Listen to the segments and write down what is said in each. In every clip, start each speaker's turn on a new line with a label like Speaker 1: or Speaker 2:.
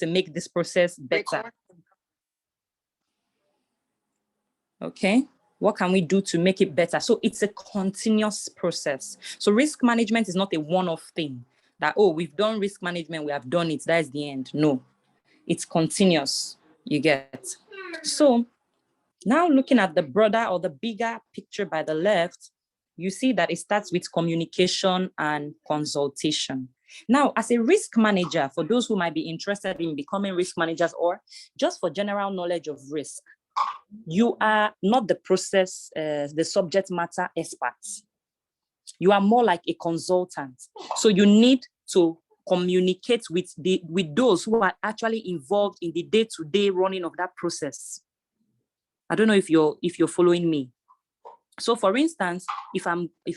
Speaker 1: to make this process better? Okay, what can we do to make it better? So it's a continuous process. So risk management is not a one-off thing that, oh, we've done risk management, we have done it, that is the end. No, it's continuous, you get. So now looking at the broader or the bigger picture by the left, you see that it starts with communication and consultation. Now, as a risk manager, for those who might be interested in becoming risk managers or just for general knowledge of risk, you are not the process, the subject matter experts. You are more like a consultant. So you need to communicate with those who are actually involved in the day-to-day running of that process. I don't know if you're following me. So for instance, if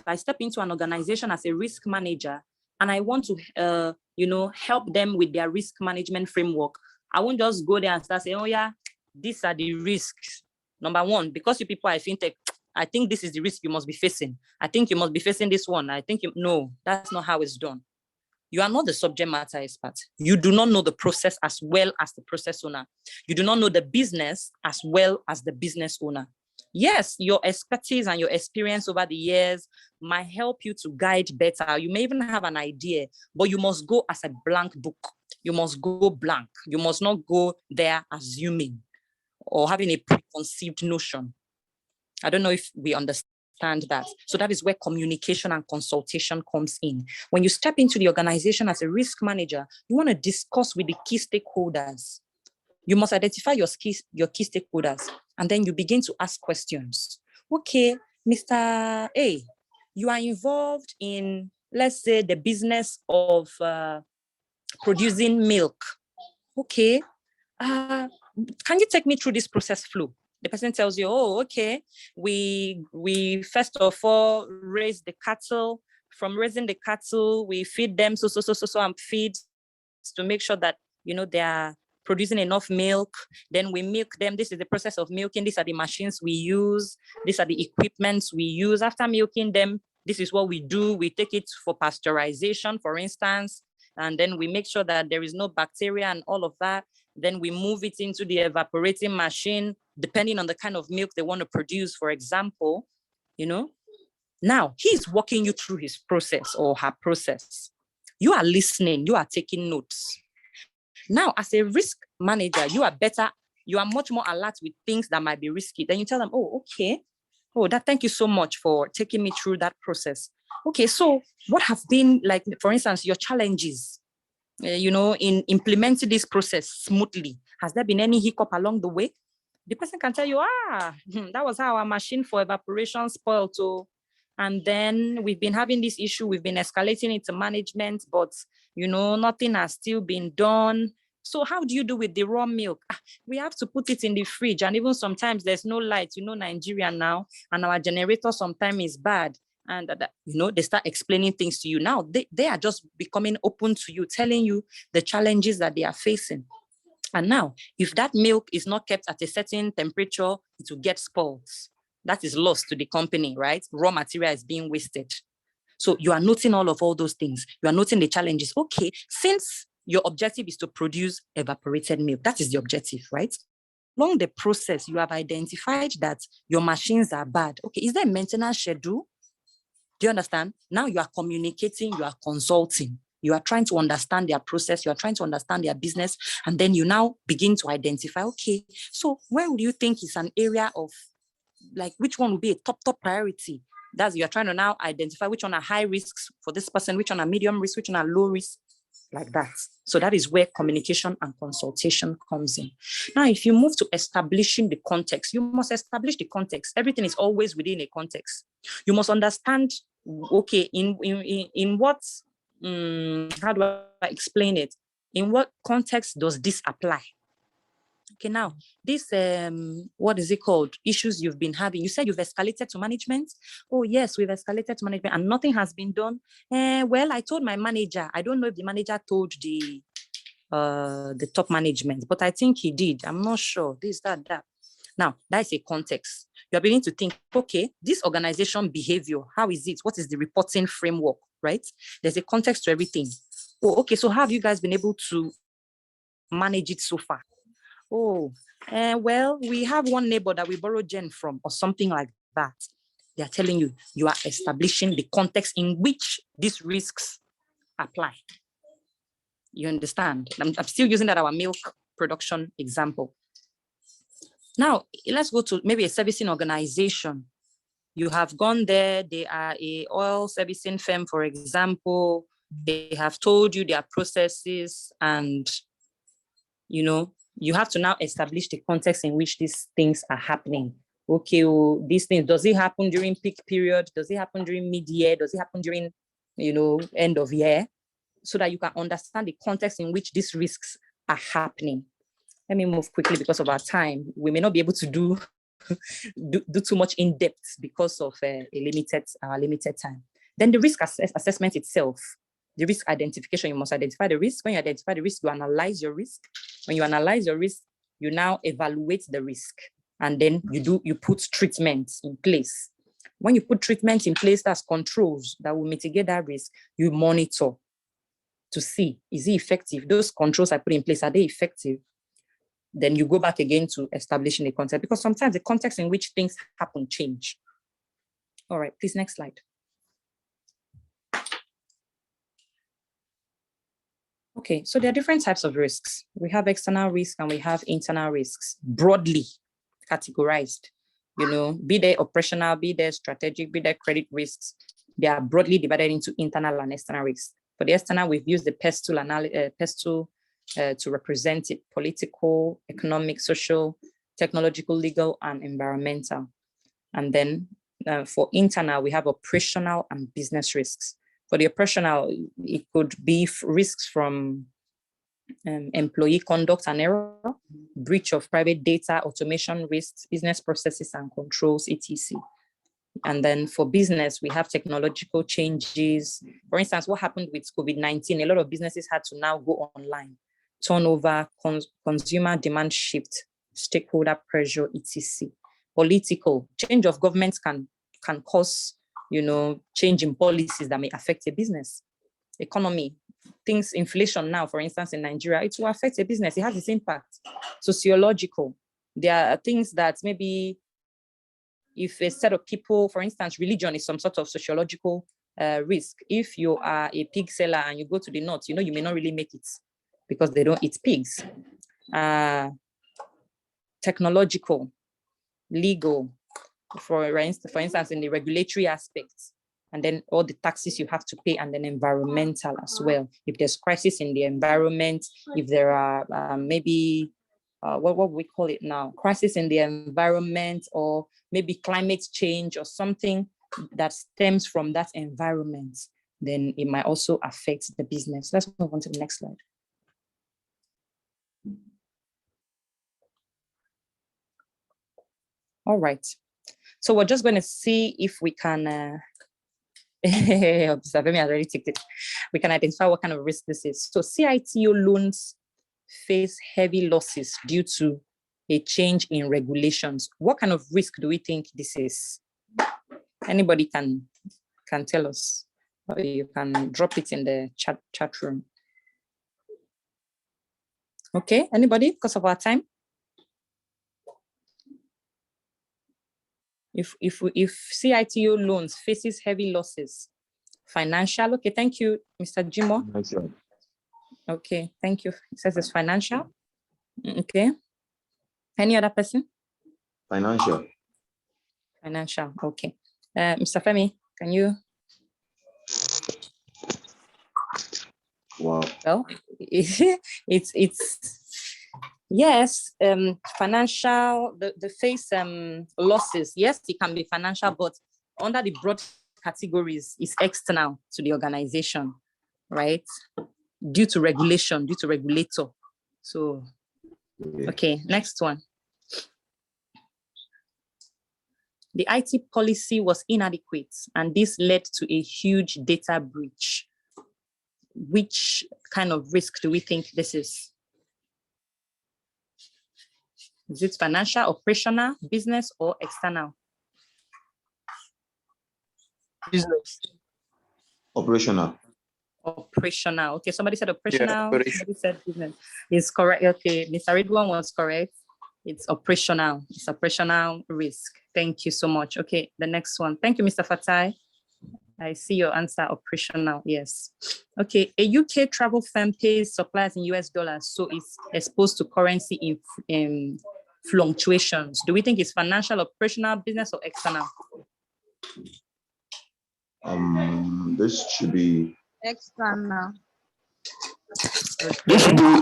Speaker 1: I step into an organization as a risk manager and I want to help them with their risk management framework, I won't just go there and start saying, oh yeah, these are the risks. Number one, because you people are fintech, I think this is the risk you must be facing. I think you must be facing this one. No, that's not how it's done. You are not the subject matter expert. You do not know the process as well as the process owner. You do not know the business as well as the business owner. Yes, your expertise and your experience over the years might help you to guide better. You may even have an idea, but you must go as a blank book. You must go blank. You must not go there assuming or having a preconceived notion. I don't know if we understand that. So that is where communication and consultation comes in. When you step into the organization as a risk manager, you want to discuss with the key stakeholders. You must identify your key stakeholders, and then you begin to ask questions. Okay, Mr. A, you are involved in, let's say, the business of producing milk. Okay, can you take me through this process flow? The person tells you, oh, okay, we first of all raise the cattle. From raising the cattle, we feed them so and feed to make sure that, they are producing enough milk. Then we milk them. This is the process of milking. These are the machines we use. These are the equipments we use. After milking them, this is what we do. We take it for pasteurization, for instance, and then we make sure that there is no bacteria and all of that. Then we move it into the evaporating machine, depending on the kind of milk they want to produce, for example, Now, he's walking you through his process or her process. You are listening, you are taking notes. Now, as a risk manager, you are much more alert with things that might be risky. Then you tell them, oh, okay. Oh, thank you so much for taking me through that process. Okay, so what have been, like, for instance, your challenges? In implementing this process smoothly? Has there been any hiccup along the way? The person can tell you, that was how our machine for evaporation spoiled. And then we've been having this issue. We've been escalating it to management, but, nothing has still been done. So how do you do with the raw milk? We have to put it in the fridge. And even sometimes there's no light, Nigeria now, and our generator sometimes is bad. And, they start explaining things to you. Now, they are just becoming open to you, telling you the challenges that they are facing. And now, if that milk is not kept at a certain temperature, it will get spoiled. That is lost to the company, right? Raw material is being wasted. So you are noting all those things. You are noting the challenges. Okay, since your objective is to produce evaporated milk, that is the objective, right? Along the process, you have identified that your machines are bad. Okay, is there a maintenance schedule? Do you understand? Now you are communicating, you are consulting. You are trying to understand their process. You are trying to understand their business. And then you now begin to identify, okay, so where would you think is an area of, like, which one would be a top priority? That's, you're trying to now identify which one are high risks for this person, which one are medium risk, which one are low risk, like that. So that is where communication and consultation comes in. Now, if you move to establishing the context, you must establish the context. Everything is always within a context. You must understand, okay, in what, how do I explain it? In what context does this apply? Okay, now, this, what is it called? Issues you've been having. You said you've escalated to management. Oh, yes, we've escalated to management and nothing has been done. Well, I told my manager. I don't know if the manager told the top management, but I think he did. I'm not sure. This, that. Now, that is a context. You're beginning to think, okay, this organization behavior, how is it? What is the reporting framework, right? There's a context to everything. Oh, okay, so how have you guys been able to manage it so far? Oh, well, we have one neighbor that we borrowed gen from or something like that. They are telling you, you are establishing the context in which these risks apply. You understand? I'm still using that our milk production example. Now, let's go to maybe a servicing organization. You have gone there, they are a oil servicing firm, for example. They have told you their processes, and you have to now establish the context in which these things are happening. Okay, well, these things, does it happen during peak period? Does it happen during mid-year? Does it happen during, end of year? So that you can understand the context in which these risks are happening. Let me move quickly because of our time. We may not be able to do too much in depth because of our limited time. Then the risk assessment itself, the risk identification, you must identify the risk. When you identify the risk, you analyze your risk. When you analyze your risk, you now evaluate the risk, and then you put treatments in place. When you put treatments in place, that's controls that will mitigate that risk. You monitor to see, is it effective? Those controls I put in place, are they effective? Then you go back again to establishing the context, because sometimes the context in which things happen change. All right, please, next slide. Okay, so there are different types of risks. We have external risk and we have internal risks, broadly categorized. Be they operational, be they strategic, be they credit risks. They are broadly divided into internal and external risks. For the external, we've used the PEST tool to represent it: political, economic, social, technological, legal, and environmental. And then for internal, we have operational and business risks. For the operational, it could be risks from employee conduct and error, breach of private data, automation risks, business processes and controls, etc. And then for business, we have technological changes. For instance, what happened with COVID-19, a lot of businesses had to now go online. Turnover, consumer demand shift, stakeholder pressure, etc. Political change of governments can cause, change in policies that may affect a business. Economy, things, inflation now, for instance, in Nigeria, it will affect a business. It has its impact. Sociological, there are things that maybe if a set of people, for instance, religion is some sort of sociological risk. If you are a pig seller and you go to the north, you may not really make it because they don't eat pigs. Technological, legal, for instance, in the regulatory aspects, and then all the taxes you have to pay, and then environmental as well. If there's crisis in the environment, if there are maybe, what we call it now, crisis in the environment, or maybe climate change or something that stems from that environment, then it might also affect the business. Let's move on to the next slide. All right. So we're just going to see if we can, Femi has already ticked it. We can identify what kind of risk this is. So CITO loans face heavy losses due to a change in regulations. What kind of risk do we think this is? Anybody can tell us, or you can drop it in the chat room. Okay, anybody, because of our time? If CITO loans faces heavy losses, financial. Okay, thank you, Mr. Jimo. Okay, thank you. It says it's financial. Okay. Any other person?
Speaker 2: Financial.
Speaker 1: Financial. Okay. Mr. Femi, can you?
Speaker 2: Wow.
Speaker 1: Well, it's yes. Financial. The face losses. Yes, it can be financial, but under the broad categories is external to the organization, right? Due to regulation, due to regulator. So, okay, next one. The IT policy was inadequate, and this led to a huge data breach. Which kind of risk do we think this is? Is it financial, operational, business, or external?
Speaker 3: Business.
Speaker 2: Operational.
Speaker 1: Operational. Okay, somebody said operational.
Speaker 3: operation.
Speaker 1: Somebody said business. Is correct. Okay, Mr. Ridwan was correct. It's operational. It's operational risk. Thank you so much. Okay, the next one. Thank you, Mr. Fatai. I see your answer, operational, yes. Okay, a UK travel firm pays suppliers in US dollars, so it's exposed to currency in fluctuations. Do we think it's financial, operational, business, or external?
Speaker 2: This should be
Speaker 4: external.
Speaker 3: This should be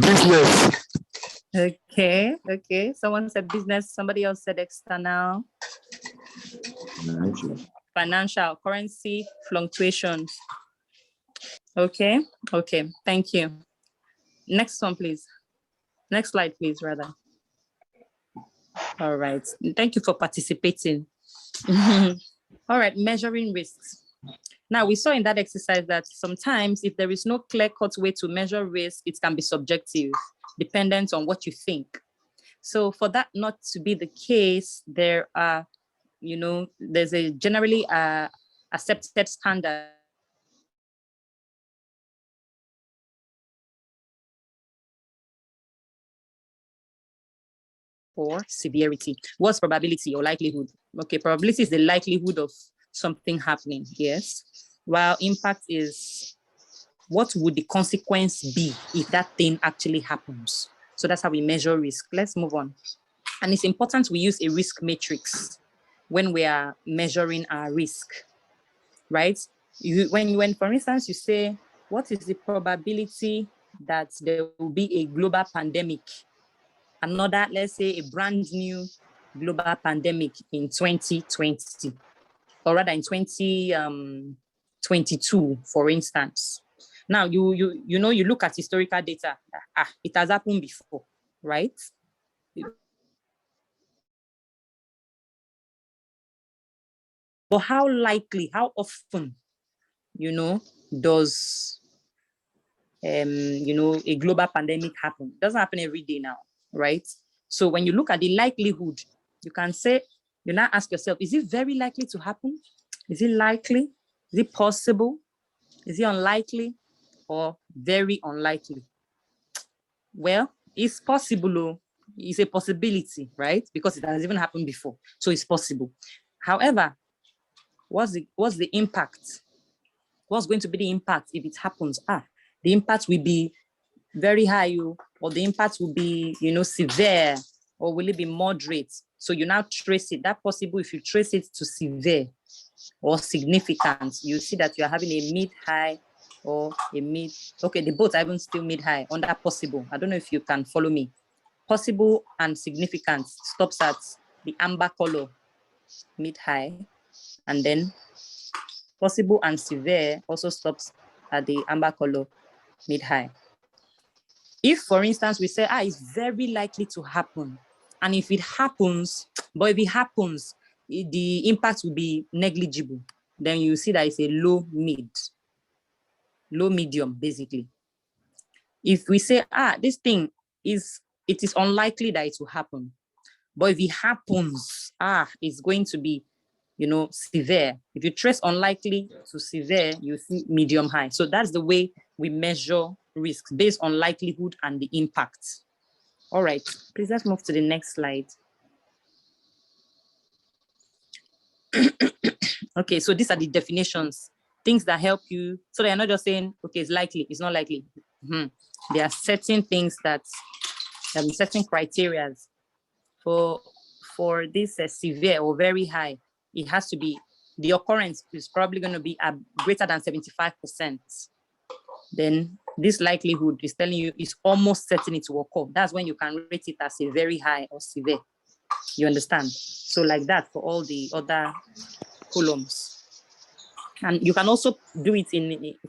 Speaker 3: business.
Speaker 1: Okay. Someone said business, somebody else said external. Financial, currency fluctuations. Okay, thank you. Next one, please. Next slide, please, rather. All right, thank you for participating. All right, measuring risks. Now, we saw in that exercise that sometimes if there is no clear-cut way to measure risk, it can be subjective, dependent on what you think. So for that not to be the case, there are, there's a generally accepted standard or severity. What's probability or likelihood? Okay, probability is the likelihood of something happening, yes. While impact is what would the consequence be if that thing actually happens? So that's how we measure risk. Let's move on. And it's important we use a risk matrix when we are measuring our risk, right? When for instance, you say, what is the probability that there will be a global pandemic? Another, let's say, a brand new global pandemic in 2020, or rather in 2022, for instance. Now, you look at historical data. It has happened before, right? But how likely, how often, does a global pandemic happen? It doesn't happen every day now, right? So when you look at the likelihood, you can say, you now ask yourself, is it very likely to happen? Is it likely? Is it possible? Is it unlikely or very unlikely? Well, it's possible. It's a possibility, right? Because it has even happened before. So it's possible. However, what's the impact? What's going to be the impact if it happens? The impact will be very high, or the impact will be, severe, or will it be moderate? So you now trace it. That possible, if you trace it to severe or significant, you see that you're having a mid-high or a mid. Okay, the both are even still mid-high on that possible. I don't know if you can follow me. Possible and significant stops at the amber color, mid-high, and then possible and severe also stops at the amber color, mid-high. If, for instance, we say, it's very likely to happen, and if it happens, the impact will be negligible, then you see that it's a low medium, basically. If we say, this thing it is unlikely that it will happen, but if it happens, it's going to be, severe. If you trace unlikely to severe, you see medium high. So that's the way we measure risks, based on likelihood and the impact. All right, please let's move to the next slide. Okay, so these are the definitions, things that help you, so they're not just saying, okay, it's likely, it's not likely. There are certain things that, certain criteria for this severe or very high. It has to be, the occurrence is probably going to be greater than 75%. Then this likelihood is telling you it's almost certain it will occur. That's when you can rate it as a very high or severe. You understand? So like that for all the other columns. And you can also do it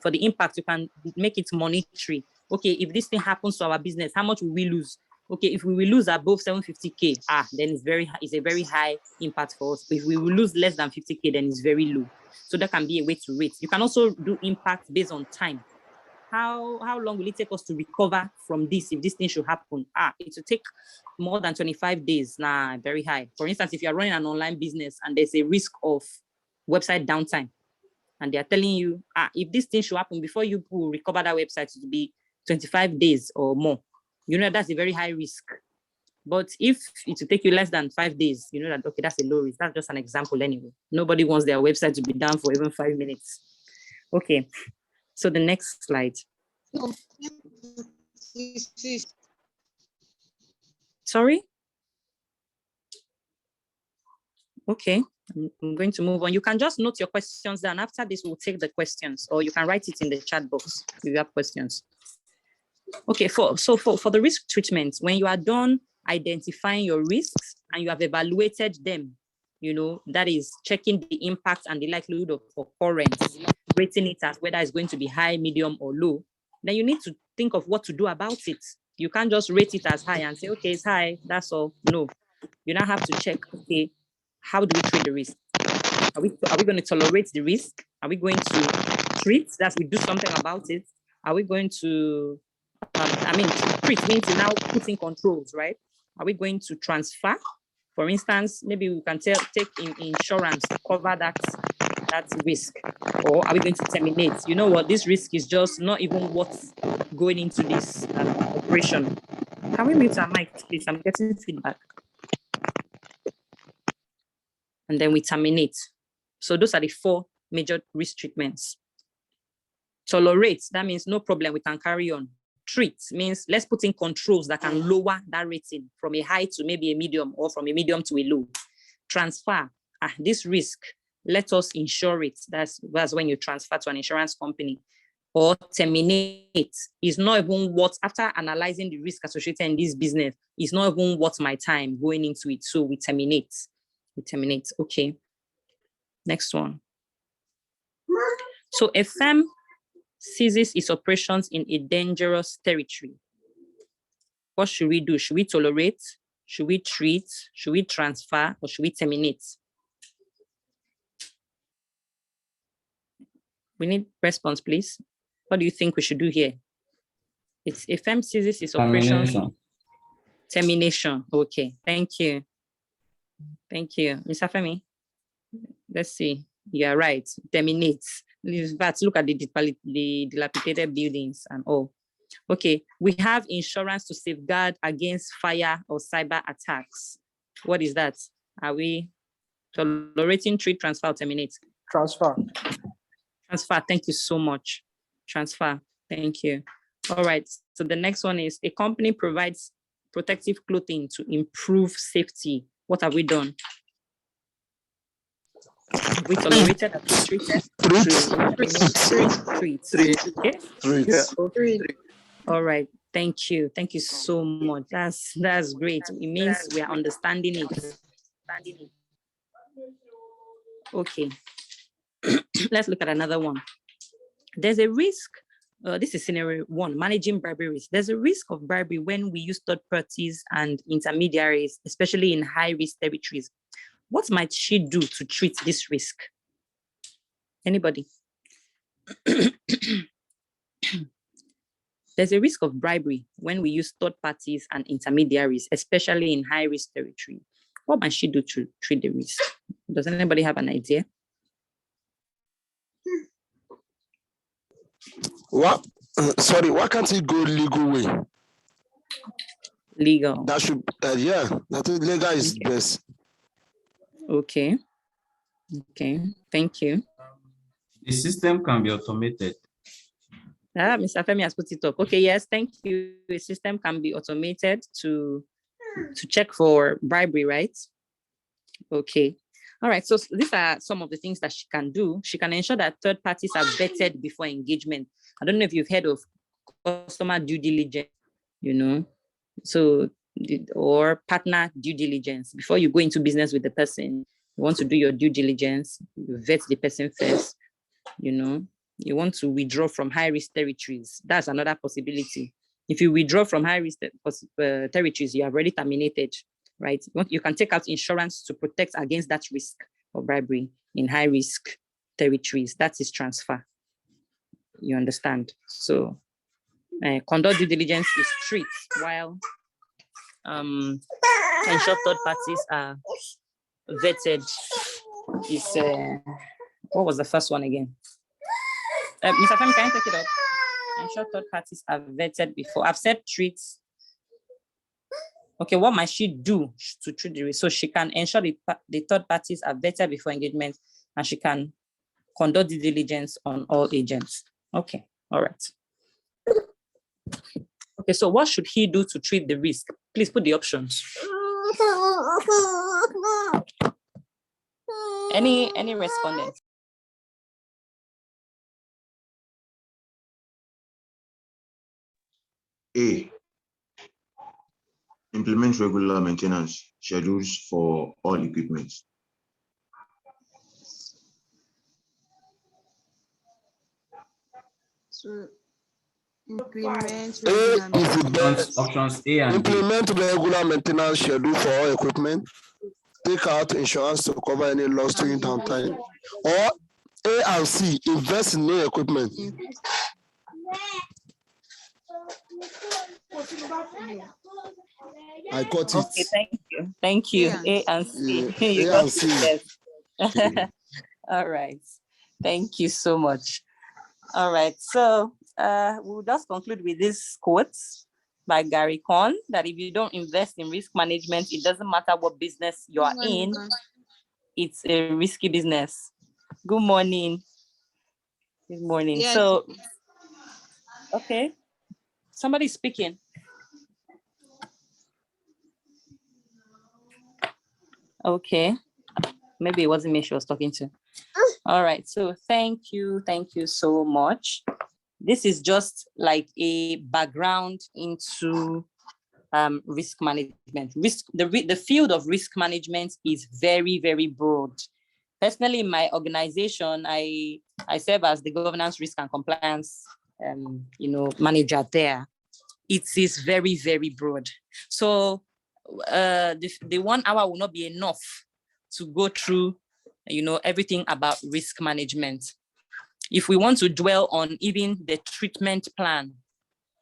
Speaker 1: for the impact, you can make it monetary. Okay, if this thing happens to our business, how much will we lose? Okay, if we will lose above 750K, then it's a very high impact for us. If we will lose less than 50K, then it's very low. So that can be a way to rate. You can also do impact based on time. How long will it take us to recover from this if this thing should happen? It will take more than 25 days. Very high. For instance, if you're running an online business and there's a risk of website downtime, and they are telling you, if this thing should happen before you recover that website, it will be 25 days or more. That's a very high risk. But if it will take you less than 5 days, that, okay, that's a low risk. That's just an example anyway. Nobody wants their website to be down for even 5 minutes. Okay, so the next slide. Sorry? Okay, I'm going to move on. You can just note your questions down. After this, we'll take the questions, or you can write it in the chat box if you have questions. Okay, for the risk treatment, when you are done identifying your risks and you have evaluated them, that is checking the impact and the likelihood of occurrence, rating it as whether it's going to be high, medium, or low, then you need to think of what to do about it. You can't just rate it as high and say, okay, it's high, that's all. No, you now have to check, okay, how do we treat the risk? Are we going to tolerate the risk? Are we going to treat, that we do something about it? Are we going to, treat means to now put in controls, right? Are we going to transfer? For instance, maybe we can take insurance to cover that risk, or are we going to terminate? You know what? This risk is just not even what's going into this operation. Can we mute our mic, please? I'm getting feedback. And then we terminate. So those are the 4 major risk treatments. Tolerate, that means no problem, we can carry on. Treat means let's put in controls that can lower that rating from a high to maybe a medium, or from a medium to a low. Transfer, this risk, let us insure it. That's when you transfer to an insurance company. Or terminate is not even what, after analyzing the risk associated in this business, is not even worth my time going into it. So we terminate. Okay. Next one. So a firm ceases its operations in a dangerous territory. What should we do? Should we tolerate? Should we treat? Should we transfer? Or should we terminate? We need response, please. What do you think we should do here? It's a firm ceases its operations. Termination. Okay, thank you. Mr. Femi, let's see. You are right. Terminate. But look at the dilapidated buildings and all. Okay, we have insurance to safeguard against fire or cyber attacks. What is that? Are we tolerating, treat, transfer, or terminate?
Speaker 4: Transfer.
Speaker 1: Transfer, thank you so much. Transfer, thank you. All right, so the next one is a company provides protective clothing to improve safety. What have we done? We tolerated and treated. Treat. All right. Thank you so much. That's great. It means we are understanding it. Okay. Let's look at another one. There's a risk. This is scenario 1, managing bribery risk. There's a risk of bribery when we use third parties and intermediaries, especially in high-risk territories. What might she do to treat this risk? Anybody? There's a risk of bribery when we use third parties and intermediaries, especially in high-risk territory. What might she do to treat the risk? Does anybody have an idea?
Speaker 3: What? Sorry, why can't it go legal way?
Speaker 1: Legal.
Speaker 3: That should, yeah, that is legal is best.
Speaker 1: Okay, thank you.
Speaker 5: The system can be automated.
Speaker 1: Mr. Femi has put it up. Okay, yes, thank you. The system can be automated to check for bribery, right? Okay. All right, so these are some of the things that she can do. She can ensure that third parties are vetted before engagement. I don't know if you've heard of customer due diligence, so, or partner due diligence. Before you go into business with the person, you want to do your due diligence, you vet the person first, you want to withdraw from high-risk territories. That's another possibility. If you withdraw from high-risk territories, you have already terminated, right? You can take out insurance to protect against that risk of bribery in high-risk territories. That is transfer. You understand? So conduct due diligence is treat, while ensure third parties are vetted is What was the first one again? Mr. Femi, can you take it up? Ensure third parties are vetted before. I've said treats. Okay, what might she do to treat the risk? So she can ensure the third parties are vetted before engagement, and she can conduct due diligence on all agents. Okay, all right. Okay, so what should he do to treat the risk? Please put the options. Any respondent?
Speaker 2: A, implement regular maintenance schedules for all equipment.
Speaker 4: So implement
Speaker 3: A is
Speaker 4: regular
Speaker 3: the best.
Speaker 5: Options A and B.
Speaker 3: Implement regular maintenance schedule for all equipment. Take out insurance to cover any loss during downtime. Or A and C, invest in new equipment. I got it.
Speaker 1: Okay, thank you. Thank you. A and C. You
Speaker 3: A
Speaker 1: got
Speaker 3: and
Speaker 1: it,
Speaker 3: C.
Speaker 1: yes. All right. Thank you so much. All right. So we'll just conclude with this quote by Gary Cohn, that if you don't invest in risk management, it doesn't matter what business you are in, it's a risky business. Good morning. Good morning.
Speaker 4: Yes.
Speaker 1: So, okay. Somebody's speaking. Okay. Maybe it wasn't me she was talking to. All right. So thank you. Thank you so much. This is just like a background into risk management. The field of risk management is very, very broad. Personally, in my organization, I serve as the governance, risk, and compliance manager there. It is very, very broad. So the 1 hour will not be enough to go through, everything about risk management. If we want to dwell on even the treatment plan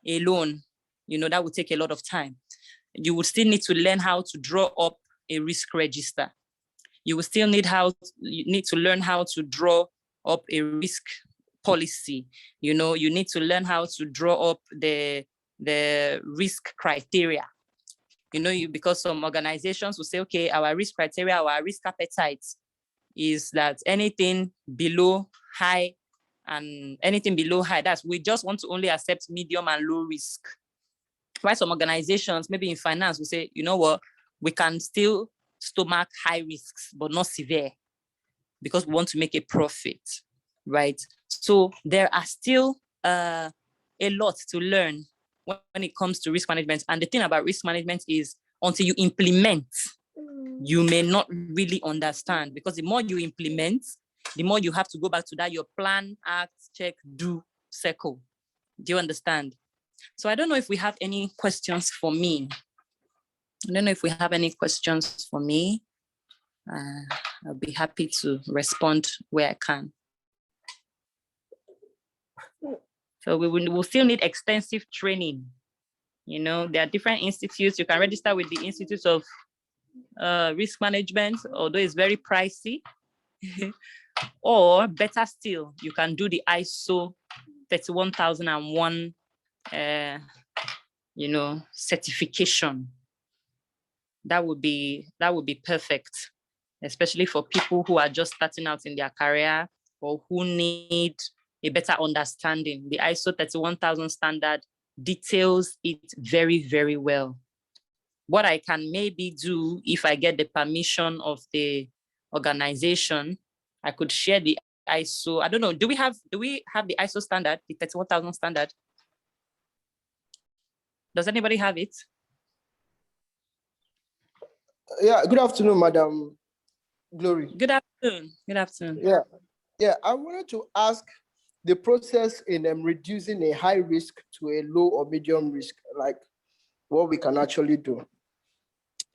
Speaker 1: alone, that would take a lot of time. You would still need to learn how to draw up a risk register. You will still need to learn how to draw up a risk policy. You need to learn how to draw up the risk criteria. Because some organizations will say, okay, our risk criteria, our risk appetite is that anything below high, that's we just want to only accept medium and low risk. Why some organizations, maybe in finance, will say, you know what, we can still stomach high risks, but not severe, because we want to make a profit, right? So there are still a lot to learn when it comes to risk management. And the thing about risk management is until you implement, you may not really understand, because the more you implement, the more you have to go back to that, your plan, act, check, do, circle. Do you understand? So I don't know if we have any questions for me. I'll be happy to respond where I can. So we'll still need extensive training. There are different institutes. You can register with the Institute of Risk Management, although it's very pricey. Or better still, you can do the ISO 31001 certification. That would be perfect, especially for people who are just starting out in their career or who need a better understanding. The ISO 31000 standard details it very, very well. What I can maybe do, if I get the permission of the organization, I could share the ISO. I don't know. Do we have the ISO standard, the 31000 standard? Does anybody have it?
Speaker 6: Yeah, good afternoon, Madam Glory.
Speaker 1: Good afternoon. Good afternoon.
Speaker 6: Yeah. I wanted to ask the process in reducing a high risk to a low or medium risk, like what we can actually do.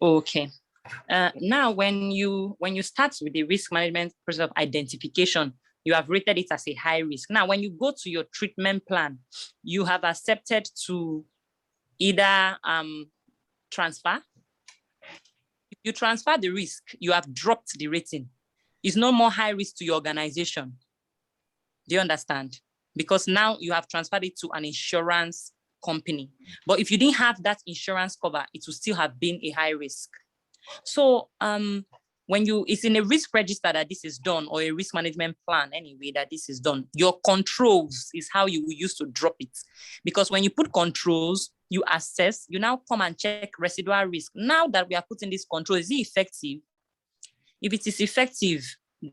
Speaker 1: Okay. Now, when you start with the risk management process of identification, you have rated it as a high risk. Now, when you go to your treatment plan, you have accepted to either transfer. If you transfer the risk, you have dropped the rating. It's no more high risk to your organization. Do you understand? Because now you have transferred it to an insurance company. But if you didn't have that insurance cover, it would still have been a high risk. So when it's in a risk register that this is done, or a risk management plan anyway that this is done, your controls is how you will use to drop it. Because when you put controls, you assess, you now come and check residual risk. Now that we are putting this control, is it effective? If it is effective,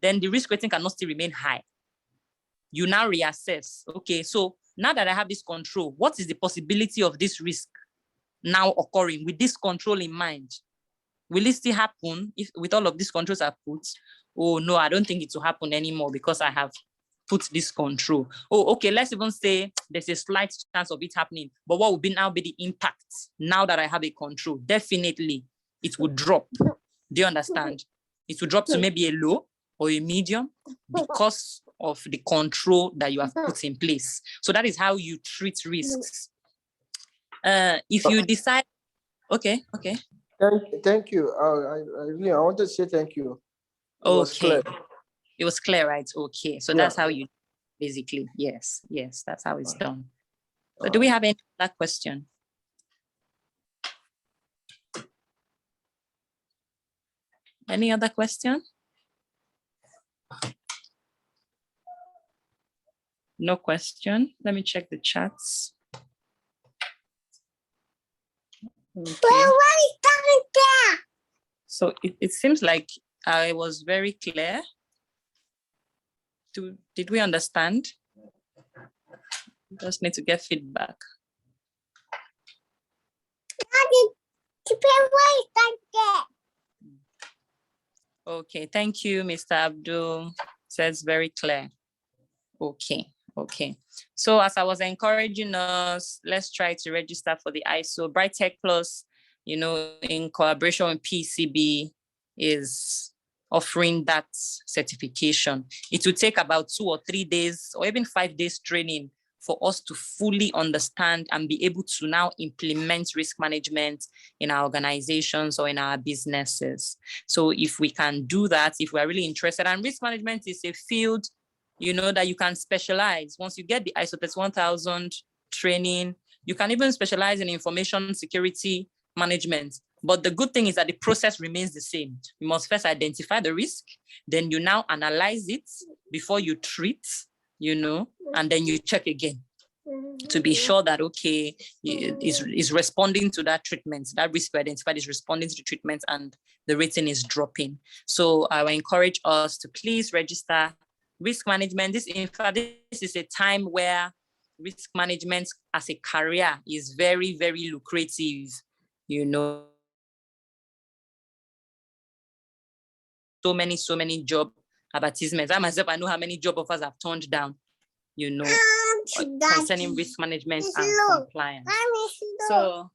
Speaker 1: then the risk rating cannot still remain high. You now reassess. Okay, so now that I have this control, what is the possibility of this risk now occurring with this control in mind? Will it still happen if with all of these controls are put? Oh, no, I don't think it will happen anymore because I have put this control. Oh, okay, let's even say there's a slight chance of it happening, but what will now be the impact now that I have a control? Definitely, it will drop. Do you understand? It will drop to maybe a low or a medium because of the control that you have put in place. So that is how you treat risks. If you decide, okay.
Speaker 6: Thank you. I want to say thank you. It was clear.
Speaker 1: It was clear, right? Okay. So that's how you basically, yes, that's how it's done. So do we have any other question? Any other question? No question. Let me check the chats. Okay. So it seems like I was very clear. Did we understand? Just need to get feedback. Okay, thank you, Mr. Abdul. Says very clear. Okay. So as I was encouraging us, let's try to register for the ISO. Bright Tech Plus, in collaboration with PCB, is offering that certification. It will take about 2 or 3 days or even 5 days training for us to fully understand and be able to now implement risk management in our organizations or in our businesses. So if we can do that, if we are really interested, and risk management is a field, that you can specialize. Once you get the ISO 31000 training, you can even specialize in information security management. But the good thing is that the process remains the same. You must first identify the risk, then you now analyze it before you treat, and then you check again to be sure that, okay, is responding to that treatment, that risk we identified is responding to the treatment and the rating is dropping. So I will encourage us to please register risk management. This is a time where risk management as a career is very, very lucrative, So many job advertisements. I myself, I know how many job offers I've turned down, concerning risk management and compliance. So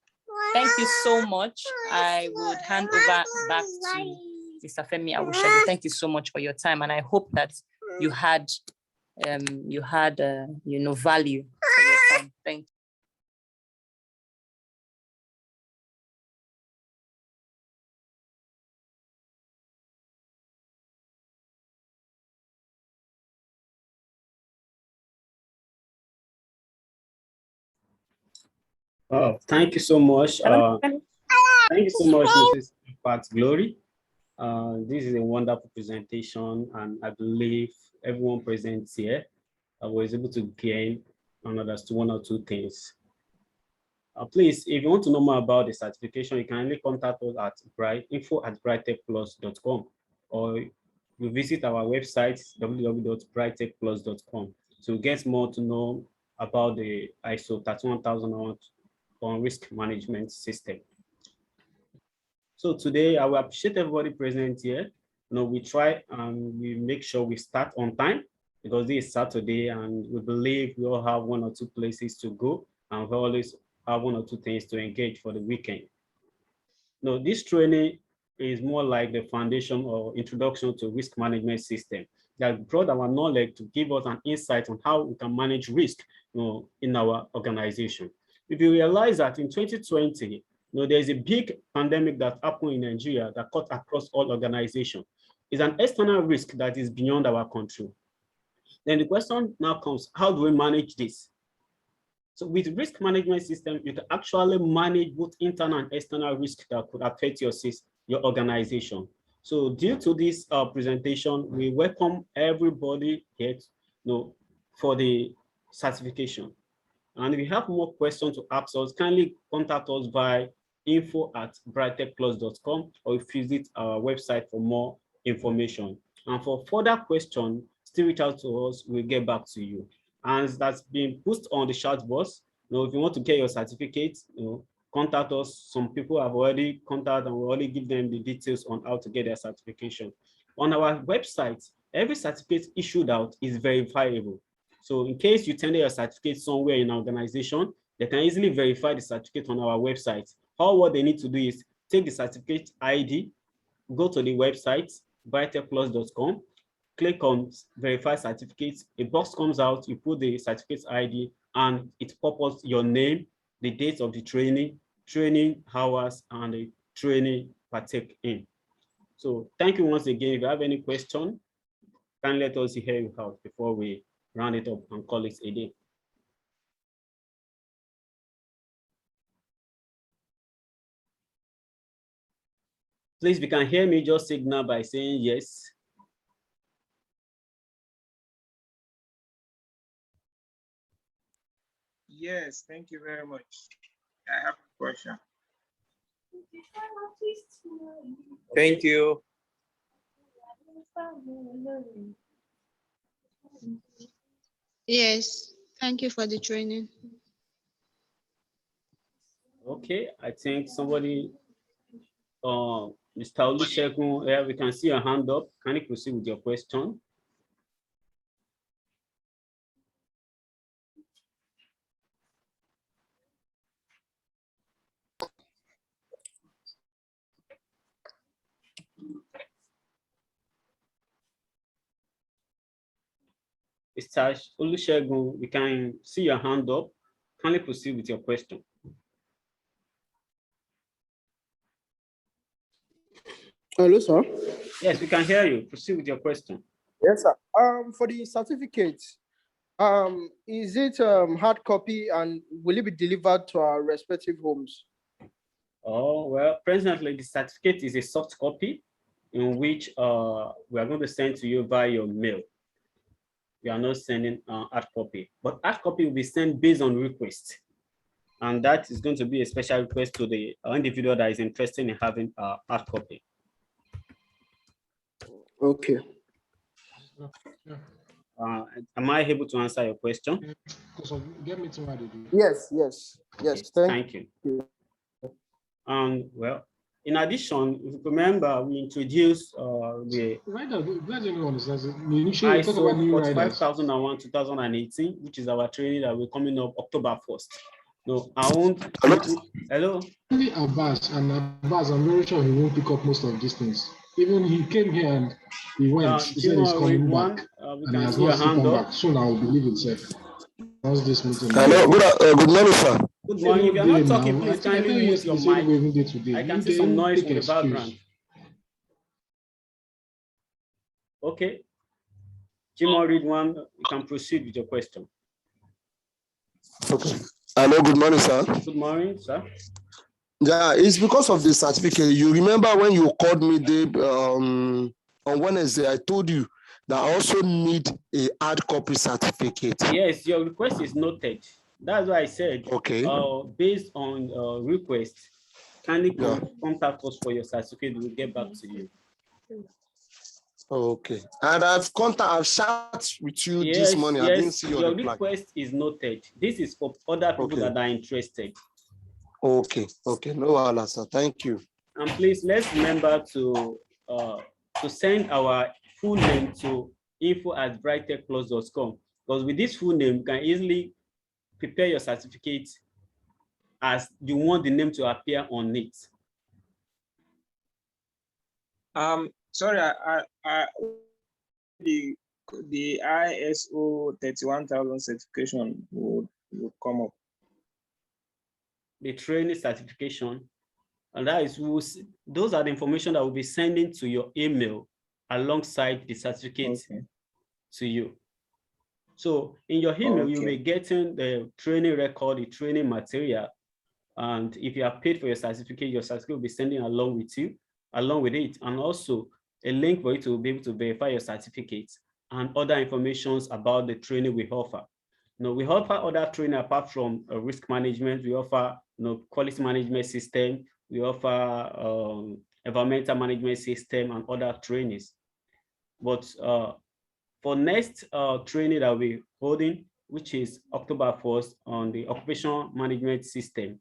Speaker 1: thank you so much. I would hand over back to Mr. Femi Awushade. Thank you so much for your time, and I hope that you had value for your time. Thank you.
Speaker 5: Oh, thank you so much. Thank you so much, Mrs. Pat Glory. This is a wonderful presentation, and I believe everyone present here was able to gain and understand 1 or 2 things. Please, if you want to know more about the certification, you can only contact us at info@brighttechplus.com, or you visit our website www.brighttechplus.com to get more to know about the ISO 31001 on risk management system. So today, I will appreciate everybody present here. We try and we make sure we start on time, because this is Saturday and we believe we all have 1 or 2 places to go, and we always have 1 or 2 things to engage for the weekend. This training is more like the foundation or introduction to risk management system that brought our knowledge to give us an insight on how we can manage risk in our organization. If you realize that in 2020, there's a big pandemic that happened in Nigeria that cut across all organizations. It's an external risk that is beyond our control. Then the question now comes, how do we manage this? So with risk management system, you can actually manage both internal and external risk that could affect your organization. So due to this presentation, we welcome everybody here for the certification. And if you have more questions to ask us, kindly contact us by info@brighttechplus.com or visit our website for more information. And for further questions, still reach out to us, we'll get back to you. And that's been posted on the chat box. If you want to get your certificate, contact us. Some people have already contacted and we already give them the details on how to get their certification. On our website, every certificate issued out is verifiable. So in case you tender your certificate somewhere in an organization, they can easily verify the certificate on our website. All what they need to do is take the certificate ID, go to the website, brighttechplus.com, click on verify certificates. A box comes out, you put the certificate ID, and it pops your name, the date of the training hours, and the training partake in. So thank you once again. If you have any question, can let us hear you out before we round it up and call it a day. Please, if you can hear me, just signal by saying yes.
Speaker 4: Yes, thank you very much. I have a question. Thank you.
Speaker 7: Yes, thank you for the training.
Speaker 5: Okay, I think somebody, Mr. Olusegun, we can see your hand up. Can you proceed with your question? Mr. Olusegun, we can see your hand up. Can you proceed with your question?
Speaker 6: Hello, sir.
Speaker 5: Yes, we can hear you. Proceed with your question.
Speaker 6: Yes, sir. For the certificate, is it hard copy and will it be delivered to our respective homes?
Speaker 5: Oh, well, presently the certificate is a soft copy in which we are going to send to you via your mail. We are not sending hard copy, but hard copy will be sent based on request. And that is going to be a special request to the individual that is interested in having a hard copy.
Speaker 6: Okay.
Speaker 5: Am I able to answer your question?
Speaker 6: Yes.
Speaker 5: Thank you. Well, in addition, if you remember, we introduced the ISO 45001 2018, which is our training that we're coming up October 1st. No, I won't. Hello.
Speaker 8: Abbas, I'm very sure he won't pick up most of these things. Even he came here and he went. He said he's coming back, and he has not still come back. Soon I will believe himself. Once this meeting.
Speaker 3: Hello, good morning, sir.
Speaker 5: Good morning. If you're not talking, please kindly mute your mic. I can see some noise from the background. Okay. Jimo, read one. You can proceed with your question.
Speaker 3: Okay. Hello, good morning, sir.
Speaker 5: Good morning, sir.
Speaker 3: Yeah, it's because of the certificate. You remember when you called me on Wednesday, I told you that I also need a hard copy certificate.
Speaker 5: Yes, your request is noted. That's why I said,
Speaker 3: okay.
Speaker 5: Based on request, kindly contact us for your certificate. We'll get back to you.
Speaker 3: Okay. And I've chat with you this morning.
Speaker 5: Yes,
Speaker 3: I didn't see your reply.
Speaker 5: Request is noted. This is for other people that are interested.
Speaker 3: Okay. No, sir. Thank you.
Speaker 5: And please let's remember to send our full name to info@brighttechplus.com, because with this full name, you can easily prepare your certificate as you want the name to appear on it.
Speaker 4: Sorry, the ISO 31000 certification would come up.
Speaker 5: The training certification, and that is those are the information that will be sending to your email alongside the certificate to you. So in your email, you'll be getting the training record, the training material. And if you are paid for your certificate will be sending along with you, along with it, and also a link for you to be able to verify your certificates and other informations about the training we offer. We offer other training apart from risk management. We offer quality management system. We offer environmental management system and other trainings. But for next training that we're holding, which is October 1st on the occupational management system.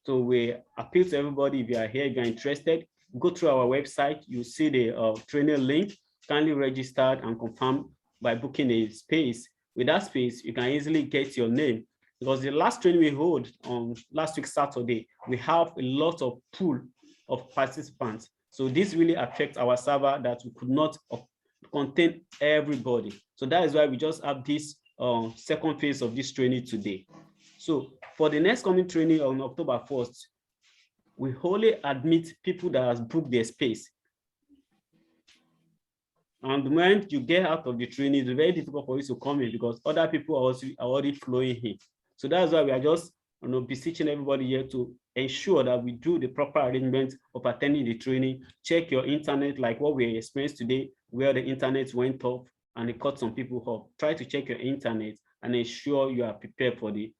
Speaker 5: So we appeal to everybody, if you are here, if you're interested, go through our website, you see the training link, kindly registered and confirm by booking a space. With that space, you can easily get your name, because the last training we hold on last week, Saturday, we have a lot of pool of participants. So this really affects our server that we could not contain everybody. So that is why we just have this second phase of this training today. So for the next coming training on October 1st, we only admit people that have booked their space. And when you get out of the training, it's very difficult for you to come in because other people are already flowing in. So that's why we are just beseeching everybody here to ensure that we do the proper arrangement of attending the training. Check your internet, like what we experienced today, where the internet went off and it cut some people off. Try to check your internet and ensure you are prepared for the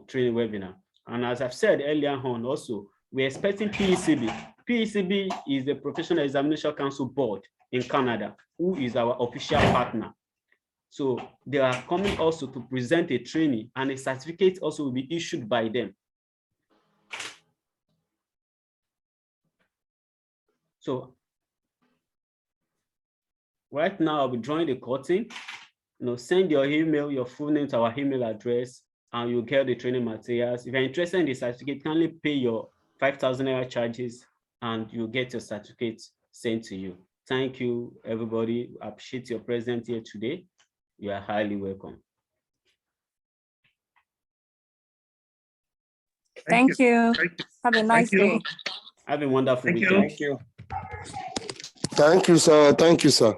Speaker 5: training webinar. And as I've said earlier on also, we're expecting PECB. PECB is the Professional Examination Council Board in Canada, who is our official partner. So they are coming also to present a training, and a certificate also will be issued by them. So right now I'll be drawing the curtain. Send your email, your full name to our email address, and you'll get the training materials. If you're interested in the certificate, kindly pay your 5,000 naira charges and you'll get your certificate sent to you. Thank you, everybody. I appreciate your presence here today. You are highly welcome.
Speaker 1: Thank you. Have a nice day.
Speaker 5: Have a wonderful weekend.
Speaker 3: Thank you, sir. Thank you, sir.